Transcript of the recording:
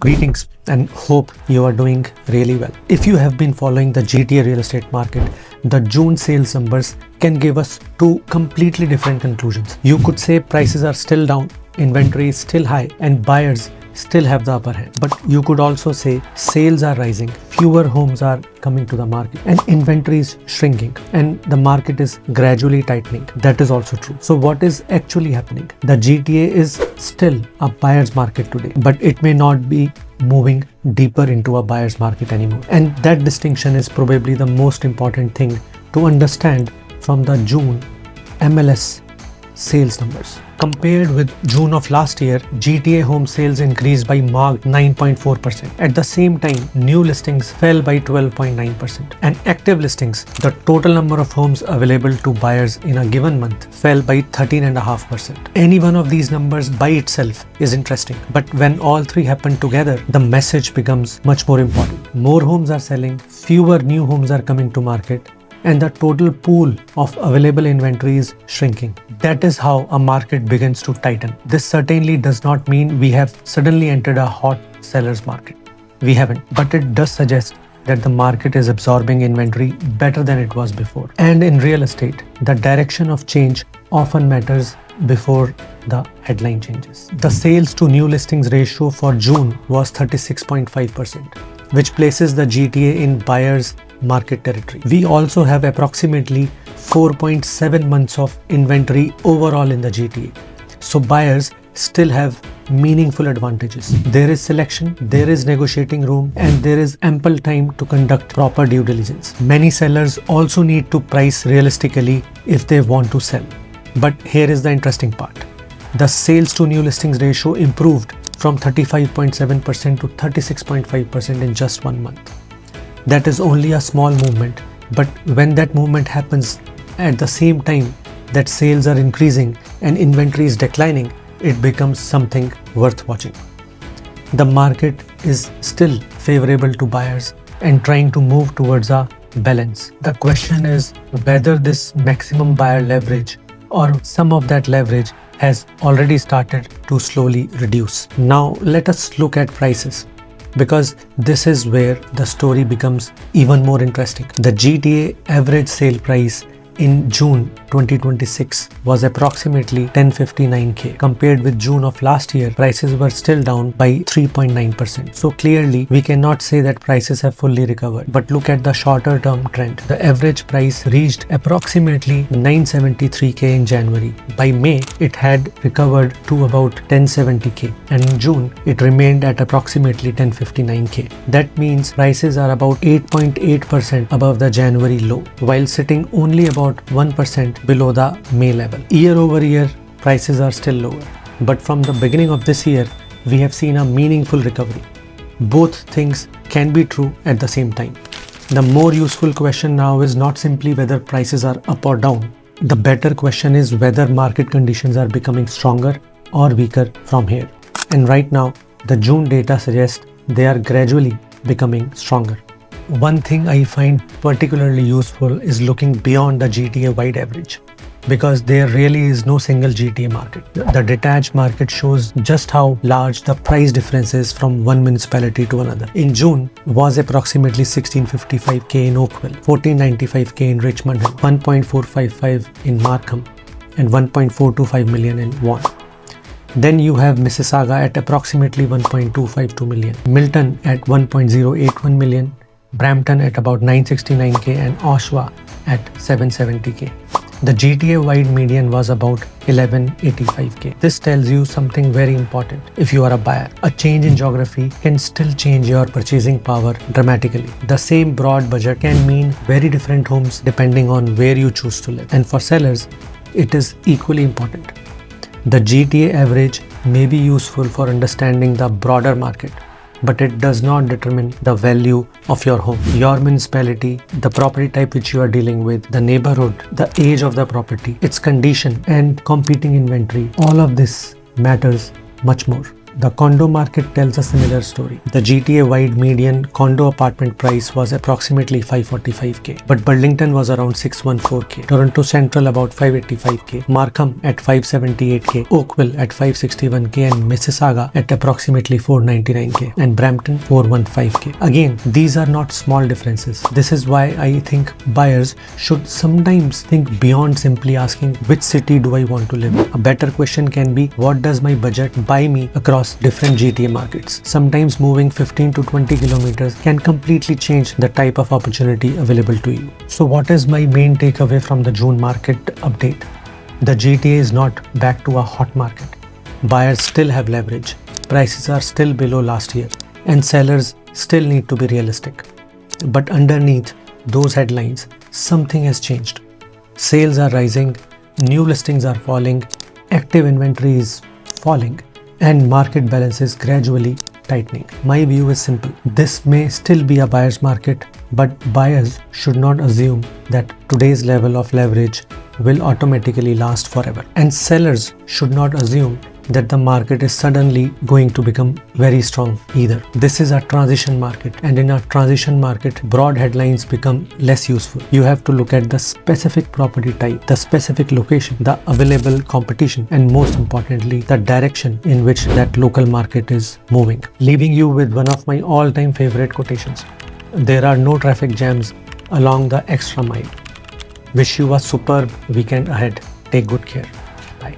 Greetings and hope you are doing really well. If you have been following the GTA real estate market, the June sales numbers can give us two completely different conclusions. You could say prices are still down, inventory is still high, and buyers still have the upper hand. But you could also say sales are rising, fewer homes are coming to the market, and inventory is shrinking, and the market is gradually tightening. That is also true. So what is actually happening? The GTA is still a buyer's market today, but it may not be moving deeper into a buyer's market anymore. And that distinction is probably the most important thing to understand from the June MLS sales numbers. Compared with June of last year, GTA home sales increased by marked 9.4%. At the same time, new listings fell by 12.9%. And active listings, the total number of homes available to buyers in a given month, fell by 13.5%. Any one of these numbers by itself is interesting, but when all three happen together, the message becomes much more important. More homes are selling, fewer new homes are coming to market, and the total pool of available inventory is shrinking. That is how a market begins to tighten. This certainly does not mean we have suddenly entered a hot seller's market. We haven't, but it does suggest that the market is absorbing inventory better than it was before. And in real estate, the direction of change often matters before the headline changes. The sales to new listings ratio for June was 36.5%, which places the GTA in buyers' market territory. We also have approximately 4.7 months of inventory overall in the GTA. So buyers still have meaningful advantages. There is selection, there is negotiating room, and there is ample time to conduct proper due diligence. Many sellers also need to price realistically if they want to sell. But here is the interesting part. The sales to new listings ratio improved from 35.7% to 36.5% in just 1 month. That is only a small movement, but when that movement happens at the same time that sales are increasing and inventory is declining, it becomes something worth watching. The market is still favorable to buyers and trying to move towards a balance. The question is whether this maximum buyer leverage or some of that leverage has already started to slowly reduce. Now let us look at prices, because this is where the story becomes even more interesting. The GTA average sale price in June 2026 was approximately 1059k. Compared with June of last year, prices were still down by 3.9%. So clearly, we cannot say that prices have fully recovered. But look at the shorter term trend. The average price reached approximately 973k in January. By May, it had recovered to about 1070k. And in June, it remained at approximately 1059k. That means prices are about 8.8% above the January low, while sitting only about 1% below the May level. Year over year, prices are still lower. But from the beginning of this year, we have seen a meaningful recovery. Both things can be true at the same time. The more useful question now is not simply whether prices are up or down. The better question is whether market conditions are becoming stronger or weaker from here. And right now, the June data suggests they are gradually becoming stronger. One thing I find particularly useful is looking beyond the GTA-wide average, because there really is no single GTA market. The detached market shows just how large the price difference is from one municipality to another. In June was approximately 1655k in Oakville, 1495k in Richmond Hill, 1.455 in Markham, and 1.425 million in Vaughan. Then you have Mississauga at approximately 1.252 million, Milton at 1.081 million, Brampton at about 969k, and Oshawa at 770k. The GTA-wide median was about 1185k. This tells you something very important. If you are a buyer, a change in geography can still change your purchasing power dramatically. The same broad budget can mean very different homes depending on where you choose to live. And for sellers, it is equally important. The GTA average may be useful for understanding the broader market, but it does not determine the value of your home. Your municipality, the property type which you are dealing with, the neighborhood, the age of the property, its condition, and competing inventory, all of this matters much more. The condo market tells a similar story. The GTA-wide median condo apartment price was approximately 545k, but Burlington was around 614k, Toronto Central about 585k, Markham at 578k, Oakville at 561k, and Mississauga at approximately 499k, and Brampton 415k. Again, these are not small differences. This is why I think buyers should sometimes think beyond simply asking which city do I want to live in. A better question can be, what does my budget buy me across different GTA markets? Sometimes moving 15 to 20 kilometers can completely change the type of opportunity available to you. So what is my main takeaway from the June market update? The GTA is not back to a hot market. Buyers still have leverage, prices are still below last year, and sellers still need to be realistic. But underneath those headlines, something has changed. Sales are rising, new listings are falling, active inventory is falling, and market balance is gradually tightening. My view is simple. This may still be a buyer's market, but buyers should not assume that today's level of leverage will automatically last forever. And sellers should not assume that the market is suddenly going to become very strong either. This is a transition market, and in a transition market, broad headlines become less useful. You have to look at the specific property type, the specific location, the available competition, and most importantly, the direction in which that local market is moving. Leaving you with one of my all-time favorite quotations. There are no traffic jams along the extra mile. Wish you a superb weekend ahead. Take good care. Bye.